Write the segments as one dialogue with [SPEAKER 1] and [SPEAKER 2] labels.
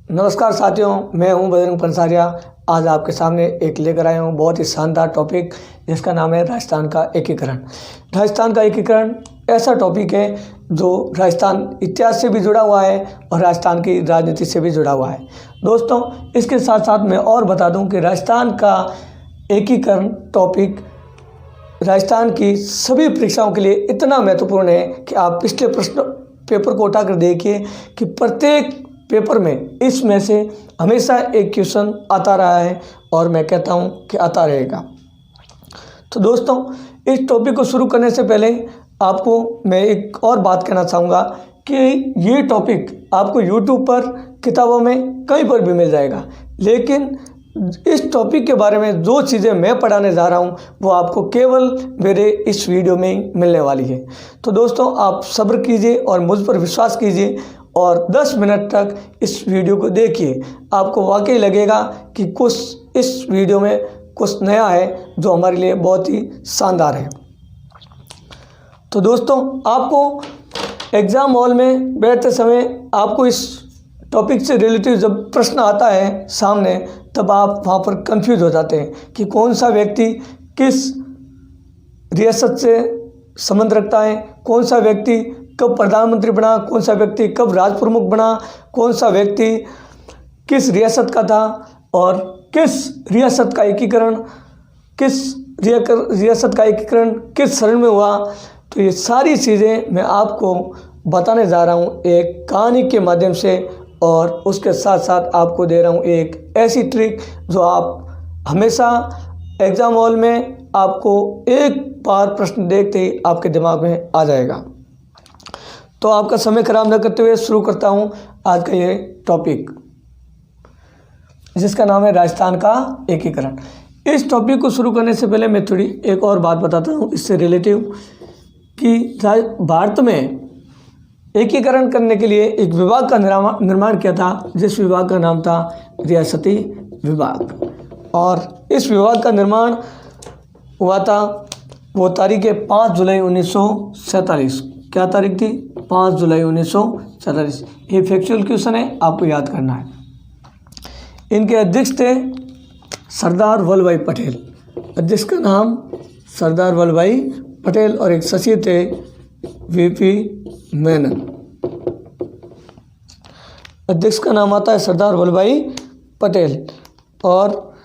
[SPEAKER 1] नमस्कार साथियों, मैं हूं बजरंग पंसारिया। आज आपके सामने एक लेकर आया हूं बहुत ही शानदार टॉपिक, जिसका नाम है राजस्थान का एकीकरण। राजस्थान का एकीकरण ऐसा टॉपिक है जो राजस्थान इतिहास से भी जुड़ा हुआ है और राजस्थान की राजनीति से भी जुड़ा हुआ है। दोस्तों, इसके साथ साथ मैं और बता दूं कि राजस्थान का एकीकरण टॉपिक राजस्थान की सभी परीक्षाओं के लिए इतना महत्वपूर्ण है कि आप पिछले प्रश्न पेपर को उठाकर देखिए कि प्रत्येक पेपर में इसमें से हमेशा एक क्वेश्चन आता रहा है और मैं कहता हूं कि आता रहेगा। तो दोस्तों, इस टॉपिक को शुरू करने से पहले आपको मैं एक और बात कहना चाहूँगा कि ये टॉपिक आपको YouTube पर, किताबों में, कहीं पर भी मिल जाएगा, लेकिन इस टॉपिक के बारे में जो चीज़ें मैं पढ़ाने जा रहा हूँ वो आपको केवल मेरे इस वीडियो में ही मिलने वाली है। तो दोस्तों, आप सब्र कीजिए और मुझ पर विश्वास कीजिए और 10 मिनट तक इस वीडियो को देखिए। आपको वाकई लगेगा कि कुछ इस वीडियो में कुछ नया है जो हमारे लिए बहुत ही शानदार है। तो दोस्तों, आपको एग्ज़ाम हॉल में बैठते समय आपको इस टॉपिक से रिलेटिव जब प्रश्न आता है सामने, तब आप वहाँ पर कंफ्यूज हो जाते हैं कि कौन सा व्यक्ति किस रियासत से संबंध रखता है, कौन सा व्यक्ति कब प्रधानमंत्री बना, कौन सा व्यक्ति कब राज प्रमुख बना, कौन सा व्यक्ति किस रियासत का था और किस रियासत का एकीकरण किस शरण में हुआ। तो ये सारी चीज़ें मैं आपको बताने जा रहा हूँ एक कहानी के माध्यम से, और उसके साथ साथ आपको दे रहा हूँ एक ऐसी ट्रिक जो आप हमेशा एग्ज़ाम हॉल में आपको एक बार प्रश्न देखते ही आपके दिमाग में आ जाएगा। तो आपका समय खराब न करते हुए शुरू करता हूँ आज का ये टॉपिक, जिसका नाम है राजस्थान का एकीकरण। इस टॉपिक को शुरू करने से पहले मैं थोड़ी एक और बात बताता हूँ इससे रिलेटिव, कि भारत में एकीकरण करने के लिए एक विभाग का निर्माण किया था, जिस विभाग का नाम था रियासती विभाग। और इस विभाग का निर्माण हुआ था, वो तारीख है 5 जुलाई 1947। क्या तारीख थी? 5 जुलाई 1947। ये फैक्चुअल क्वेश्चन है, आपको याद करना है। इनके अध्यक्ष थे सरदार वल्लभ भाई पटेल। अध्यक्ष का नाम सरदार वल्लभ भाई पटेल, और एक सचिव थे वीपी मेनन। अध्यक्ष का नाम आता है सरदार वल्लभ भाई पटेल, और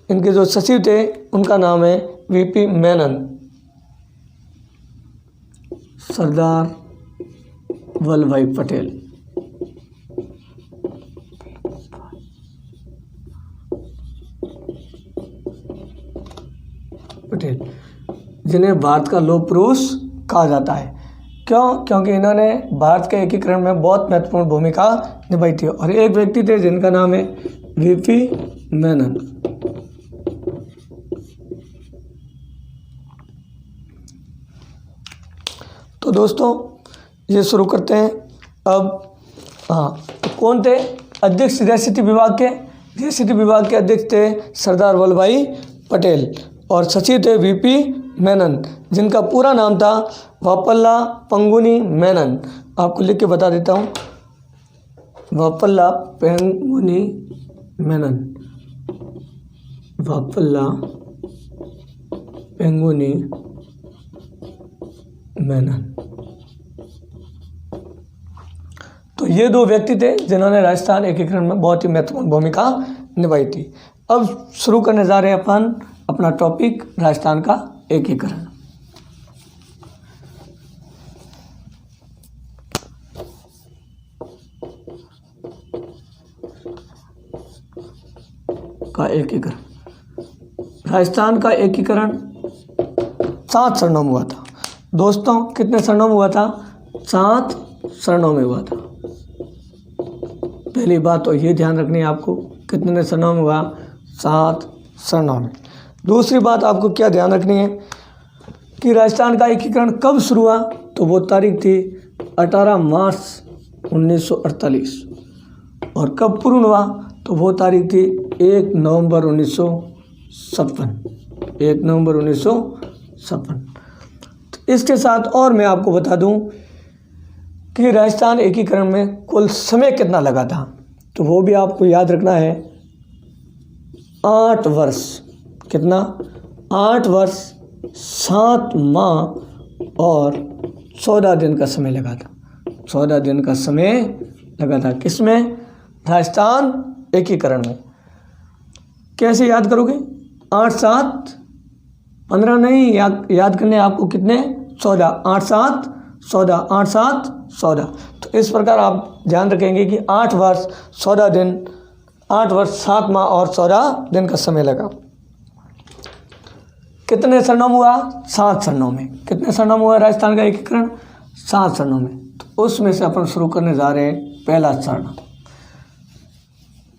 [SPEAKER 1] इनके जो सचिव थे उनका नाम है वीपी मेनन। सरदार वल्लभ भाई पटेल। जिन्हें भारत का लौह पुरुष कहा जाता है। क्यों? क्योंकि इन्होंने भारत के एकीकरण में बहुत महत्वपूर्ण भूमिका निभाई थी। और एक व्यक्ति थे जिनका नाम है वीपी मेनन। तो दोस्तों, ये शुरू करते हैं अब। तो कौन थे अध्यक्ष रियासती विभाग के? रियासती विभाग के अध्यक्ष थे सरदार वल्लभ भाई पटेल, और सचिव थे वीपी मेनन, जिनका पूरा नाम था वापल्ला पंगुनी मेनन। आपको लिख के बता देता हूँ, वापल्ला पंगुनी मेनन। वापल्ला पंगुनी मेनन। तो ये दो व्यक्ति थे जिन्होंने राजस्थान एकीकरण में बहुत ही महत्वपूर्ण भूमिका निभाई थी। अब शुरू करने जा रहे हैं अपन अपना टॉपिक, राजस्थान का एकीकरण। राजस्थान का एकीकरण 7 चरणों में हुआ था। दोस्तों, कितने चरणों में हुआ था? 7 चरणों में हुआ था। पहली बात तो ये ध्यान रखनी है आपको, कितने चरणों में हुआ? 7 चरणों में। दूसरी बात आपको क्या ध्यान रखनी है कि राजस्थान का एकीकरण कब शुरू हुआ? तो वो तारीख थी 18 मार्च 1948। और कब पूर्ण हुआ? तो वो तारीख थी 1 नवंबर 1956। 1 नवंबर 1956। इसके साथ और मैं आपको बता दूं कि राजस्थान एकीकरण में कुल समय कितना लगा था। तो वो भी आपको याद रखना है। 8 वर्ष, कितना? 8 वर्ष 7 माह और 14 दिन का समय लगा था। 14 दिन का समय लगा था किसमें? राजस्थान एकीकरण में। कैसे याद करोगे? 8 7 15 नहीं, याद करने आपको कितने? 14। 8 7 14, 8 7 14। तो इस प्रकार आप ध्यान रखेंगे कि 8 वर्ष 14 दिन, 8 वर्ष 7 माह और 14 दिन का समय लगा। कितने सरनाम हुआ? 7 सरनाम में। कितने सरनाम हुआ राजस्थान का एकीकरण? 7 सरनाम में। तो उसमें से अपन शुरू करने जा रहे हैं पहला सरनाम,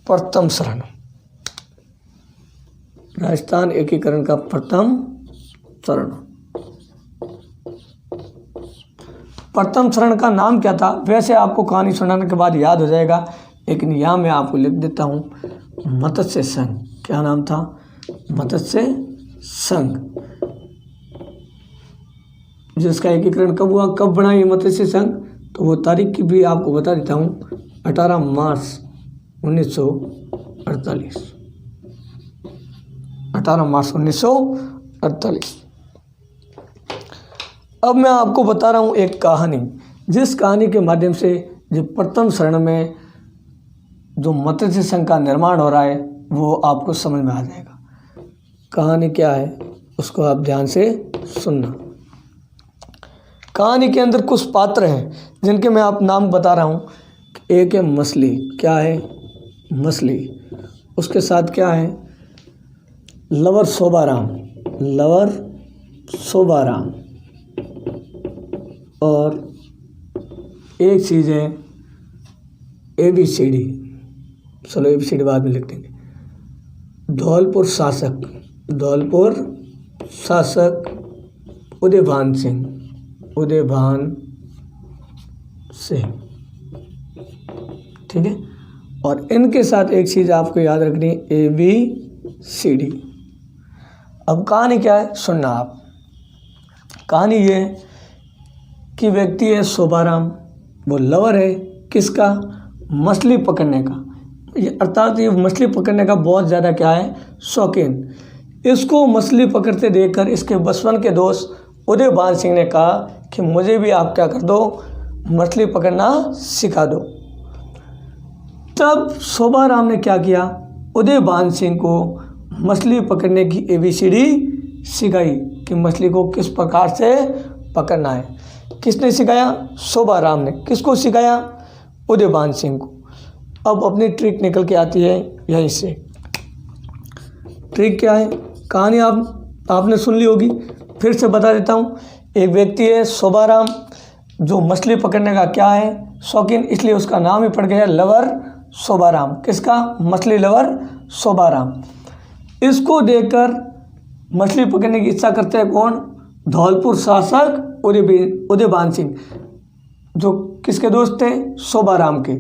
[SPEAKER 1] प्रथम सरनाम। राजस्थान एकीकरण का प्रथम चरण। प्रथम चरण का नाम क्या था? वैसे आपको कहानी सुनाने के बाद याद हो जाएगा, लेकिन यहाँ मैं आपको लिख देता हूँ, मत्स्य संघ। क्या नाम था? मत्स्य संघ। जिसका एकीकरण कब हुआ, कब बना ये मत्स्य संघ? तो वो तारीख की भी आपको बता देता हूँ, 18 मार्च 1948। 18 मार्च 1948। अब मैं आपको बता रहा हूँ एक कहानी, जिस कहानी के माध्यम से जो प्रथम चरण में जो मत्स्य संघ का निर्माण हो रहा है वो आपको समझ में आ जाएगा। कहानी क्या है उसको आप ध्यान से सुनना। कहानी के अंदर कुछ पात्र हैं जिनके मैं आप नाम बता रहा हूँ। एक है मछली। क्या है? मछली। उसके साथ क्या है? लवर शोभाराम। लवर शोभाराम। और एक चीज़ है ABCD। चलो ABCD बाद में लिख देंगे। धौलपुर शासक। धौलपुर शासक उदयभान सिंह। उदयभान सिंह। ठीक है। और इनके साथ एक चीज़ आपको याद रखनी है, ABCD। अब कहानी क्या है सुनना आप। कहानी ये है कि व्यक्ति है शोभाराम, वो लवर है किसका? मछली पकड़ने का। ये अर्थात ये मछली पकड़ने का बहुत ज़्यादा क्या है? शौकीन। इसको मछली पकड़ते देखकर इसके बचपन के दोस्त उदयभान सिंह ने कहा कि मुझे भी आप क्या कर दो, मछली पकड़ना सिखा दो। तब शोभाराम ने क्या किया? उदयभान सिंह को मछली पकड़ने की ABCD सिखाई कि मछली को किस प्रकार से पकड़ना है। किसने सिखाया? शोभाराम ने। किसको सिखाया? उदयभान सिंह को। अब अपनी ट्रिक निकल के आती है यहीं से। ट्रिक क्या है? कहानी आपने सुन ली होगी, फिर से बता देता हूँ। एक व्यक्ति है शोभाराम, जो मछली पकड़ने का क्या है? शौकीन, इसलिए उसका नाम ही पड़ गया लवर शोभाराम। किसका? मछली लवर शोभाराम। इसको देखकर मछली पकड़ने की इच्छा करते हैं कौन? धौलपुर शासक उदयभान सिंह, जो किसके दोस्त थे? शोभाराम के।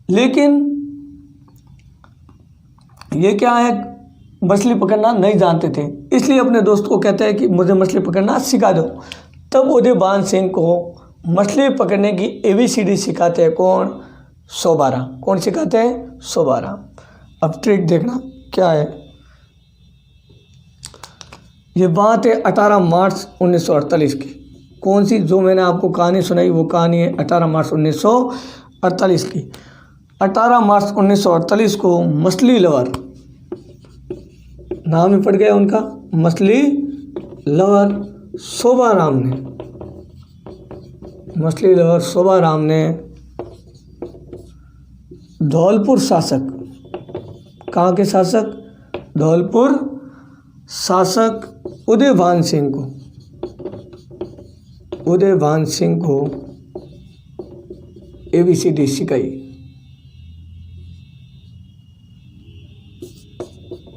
[SPEAKER 1] लेकिन ये क्या है, मछली पकड़ना नहीं जानते थे, इसलिए अपने दोस्त को कहते हैं कि मुझे मछली पकड़ना सिखा दो। तब उदयभान सिंह को मछली पकड़ने की ABCD सिखाते हैं कौन? शोभाराम। कौन सिखाते हैं? शोभाराम। अब ट्रिक देखना क्या है। ये बात है 18 मार्च 1948 की। कौन सी? जो मैंने आपको कहानी सुनाई वो कहानी है 18 मार्च 1948 की। 18 मार्च 1948 को मछली लवर, नाम ही पड़ गया उनका, मछली लवर शोभाराम ने, मछली लवर शोभाराम ने धौलपुर शासक, कहाँ के शासक? धौलपुर शासक उदयभान सिंह को ABCD सिखाई।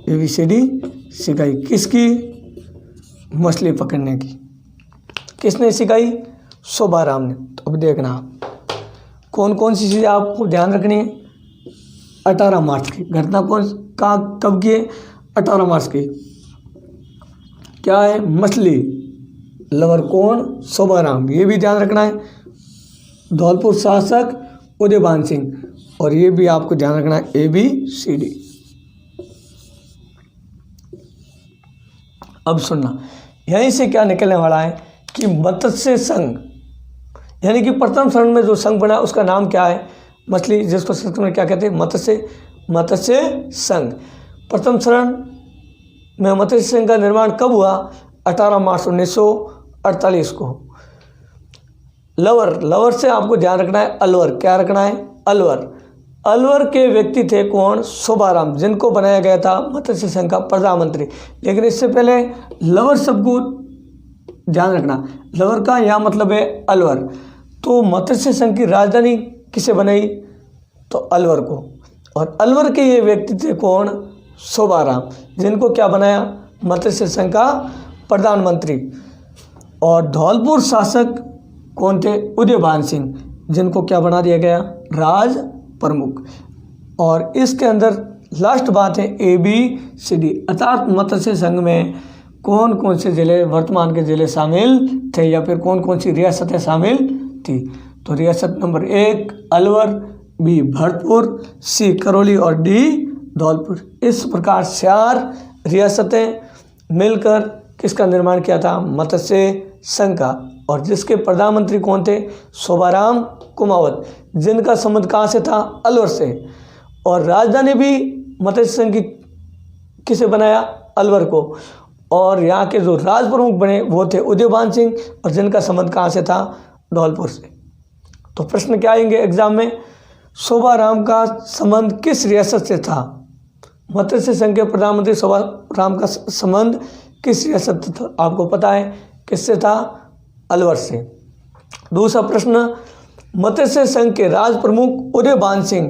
[SPEAKER 1] ABCD सिखाई किसकी? मछली पकड़ने की। किसने सिखाई? शोभाराम ने। तो अब देखना आप कौन कौन सी चीज़ें आपको ध्यान रखनी है। 18 मार्च की घटना कब की है? 18 मार्च की। क्या है? मछली लवर कौन? शोभाराम। ये भी ध्यान रखना है। धौलपुर शासक उदयभान सिंह। और ये भी आपको ध्यान रखना है, ABCD। अब सुनना, यहीं से क्या निकलने वाला है कि मत्स्य संघ, यानी कि प्रथम शरण में जो संघ बना उसका नाम क्या है, मछली, जिसको संस्कृत में क्या कहते हैं, मत्स्य संघ। प्रथम शरण में मत्स्य संघ का निर्माण कब हुआ, 18 मार्च 1948 को। लवर से आपको ध्यान रखना है, अलवर, क्या रखना है, अलवर के व्यक्ति थे कौन, शोभाराम, जिनको बनाया गया था मत्स्य संघ का प्रधानमंत्री। लेकिन इससे पहले लवर शब्द को ध्यान रखना, लवर का यहाँ मतलब है अलवर। तो मत्स्य संघ की राजधानी किसे बनाई, तो अलवर को। और अलवर के ये व्यक्ति थे कौन, शोभाराम, जिनको क्या बनाया, मत्स्य संघ का प्रधानमंत्री। और धौलपुर शासक कौन थे, उदयभान सिंह, जिनको क्या बना दिया गया, राज प्रमुख। और इसके अंदर लास्ट बात है ABCD, अर्थात मत्स्य संघ में कौन कौन से जिले, वर्तमान के जिले शामिल थे, या फिर कौन कौन सी रियासतें शामिल थी। तो रियासत number 1 Alwar, B Bharatpur, C Karauli और D धौलपुर। इस प्रकार 4 रियासतें मिलकर किसका निर्माण किया था, मत्स्य संघ का। और जिसके प्रधानमंत्री कौन थे, शोभाराम कुमावत, जिनका संबंध कहाँ से था, अलवर से। और राजधानी भी मत्स्य संघ की किसे बनाया, अलवर को। और यहाँ के जो राज प्रमुख बने वो थे उदयभान सिंह, और जिनका संबंध कहाँ से था, धौलपुर से। तो प्रश्न क्या आएंगे एग्जाम में, शोभाराम का संबंध किस रियासत से था, मत्स्य संघ के प्रधानमंत्री शोभाराम का संबंध किस रियासत से था, आपको पता है किससे था, अलवर से। दूसरा प्रश्न, मत्स्य संघ के राज प्रमुख उदयभान सिंह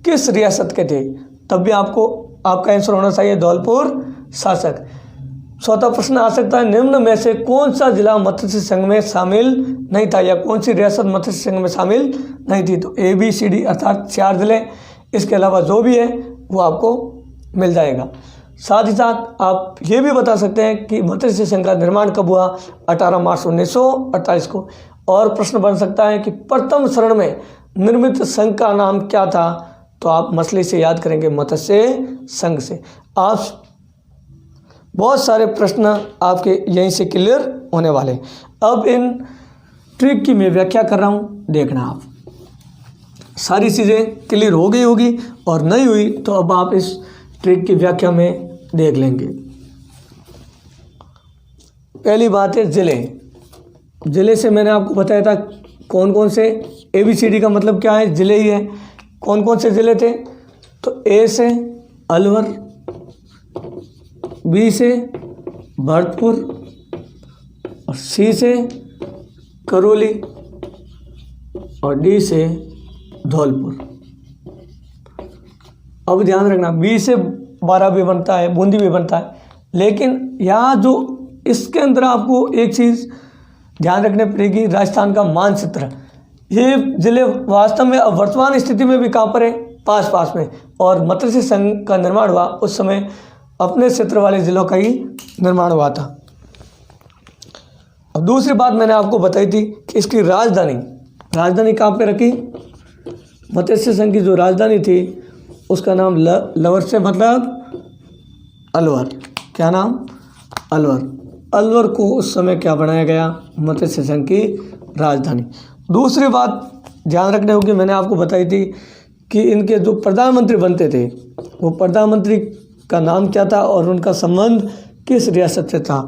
[SPEAKER 1] किस रियासत के थे, तब भी आपका आंसर होना चाहिए धौलपुर शासक। चौथा प्रश्न आ सकता है, निम्न में से कौन सा जिला मत्स्य संघ में शामिल नहीं था, या कौन सी रियासत मत्स्य संघ में शामिल नहीं थी। तो ABCD अर्थात 4 जिले, इसके अलावा जो भी है वो आपको मिल जाएगा। साथ ही साथ आप ये भी बता सकते हैं कि मत्स्य संघ का निर्माण कब हुआ, 18 मार्च 1948 को। और प्रश्न बन सकता है कि प्रथम शरण में निर्मित संघ का नाम क्या था, तो आप मछली से याद करेंगे, मत्स्य संघ से। आप बहुत सारे प्रश्न आपके यहीं से क्लियर होने वाले। अब इन ट्रिक की मैं व्याख्या कर रहा हूँ, देखना आप सारी चीज़ें क्लियर हो गई होगी, और नहीं हुई तो अब आप इस ट्रिक की व्याख्या में देख लेंगे। पहली बात है जिले से मैंने आपको बताया था कौन कौन से, ABCD का मतलब क्या है, जिले ही है। कौन कौन से जिले थे, तो A से अलवर, B से भरतपुर, और C से करौली, और D से धौलपुर। अब ध्यान रखना, B से 12 भी बनता है, बूंदी भी बनता है, लेकिन यहाँ जो इसके अंदर आपको एक चीज़ ध्यान रखने पड़ेगी, राजस्थान का मानचित्र। ये जिले वास्तव में अब वर्तमान स्थिति में भी कहाँ पर है, पास में। और मत्स्य संघ का निर्माण हुआ उस समय अपने क्षेत्र वाले जिलों का ही निर्माण हुआ था। अब दूसरी बात मैंने आपको बताई थी कि इसकी राजधानी कहाँ पे रखी, मत्स्य संघ की जो राजधानी थी उसका नाम लवर से मतलब अलवर, क्या नाम, अलवर को उस समय क्या बनाया गया, मत्स्य संघ की राजधानी। दूसरी बात ध्यान रखने होगी, मैंने आपको बताई थी कि इनके जो प्रधानमंत्री बनते थे वो प्रधानमंत्री का नाम क्या था और उनका संबंध किस रियासत से था।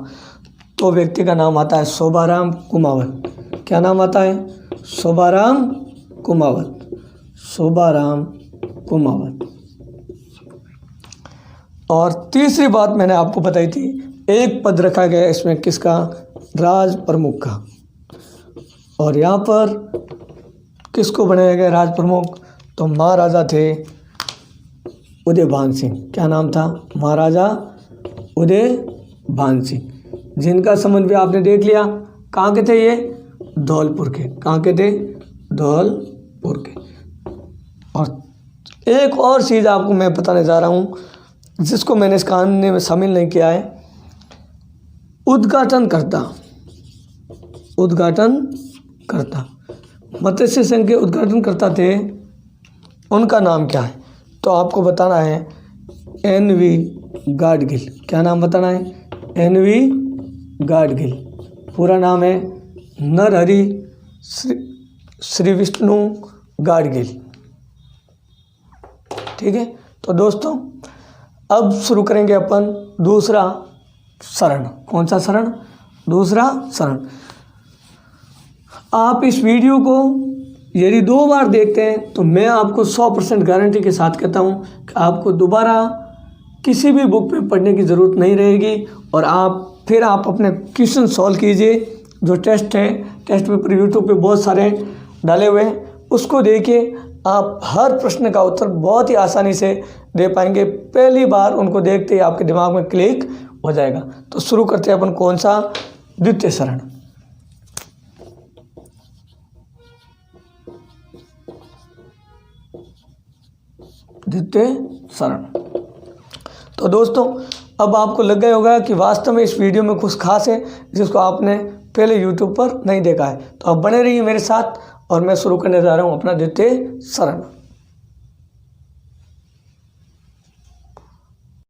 [SPEAKER 1] तो व्यक्ति का नाम आता है शोभाराम कुमावत। क्या नाम आता है, शोभाराम कुमावत। और तीसरी बात मैंने आपको बताई थी, एक पद रखा गया इसमें किसका, राज प्रमुख का। और यहाँ पर किसको बनाया गया राज प्रमुख, तो महाराजा थे उदयभान सिंह। क्या नाम था, महाराजा उदयभान सिंह, जिनका संबंध भी आपने देख लिया। कहाँ के थे ये, धौलपुर के। कहाँ के थे, धौलपुर के। और एक और चीज़ आपको मैं बताने जा रहा हूँ जिसको मैंने इस कहानी में शामिल नहीं किया है, उद्घाटनकर्ता। मत्स्य संघ के उद्घाटनकर्ता थे उनका नाम क्या है? तो आपको बताना है NV गाडगिल। क्या नाम बताना है? NV गाडगिल। पूरा नाम है नरहरि श्री विष्णु गाडगिल। ठीक है, तो दोस्तों अब शुरू करेंगे अपन दूसरा शरण। कौन सा शरण? दूसरा शरण। आप इस वीडियो को यदि 2 बार देखते हैं तो मैं आपको 100% गारंटी के साथ कहता हूं कि आपको दोबारा किसी भी बुक पे पढ़ने की ज़रूरत नहीं रहेगी और आप अपने क्वेश्चन सॉल्व कीजिए। जो टेस्ट है, टेस्ट पेपर यूट्यूब पे बहुत सारे डाले हुए हैं, उसको देखिए। आप हर प्रश्न का उत्तर बहुत ही आसानी से दे पाएंगे। पहली बार उनको देखते ही आपके दिमाग में क्लिक हो जाएगा। तो शुरू करते हैं अपन कौन सा? द्वितीय शरण। द्वितीय शरण। तो दोस्तों अब आपको लग गया होगा कि वास्तव में इस वीडियो में कुछ खास है जिसको आपने पहले यूट्यूब पर नहीं देखा है। तो आप बने रहिए मेरे साथ और मैं शुरू करने जा रहा हूँ अपना द्वितीय शरण।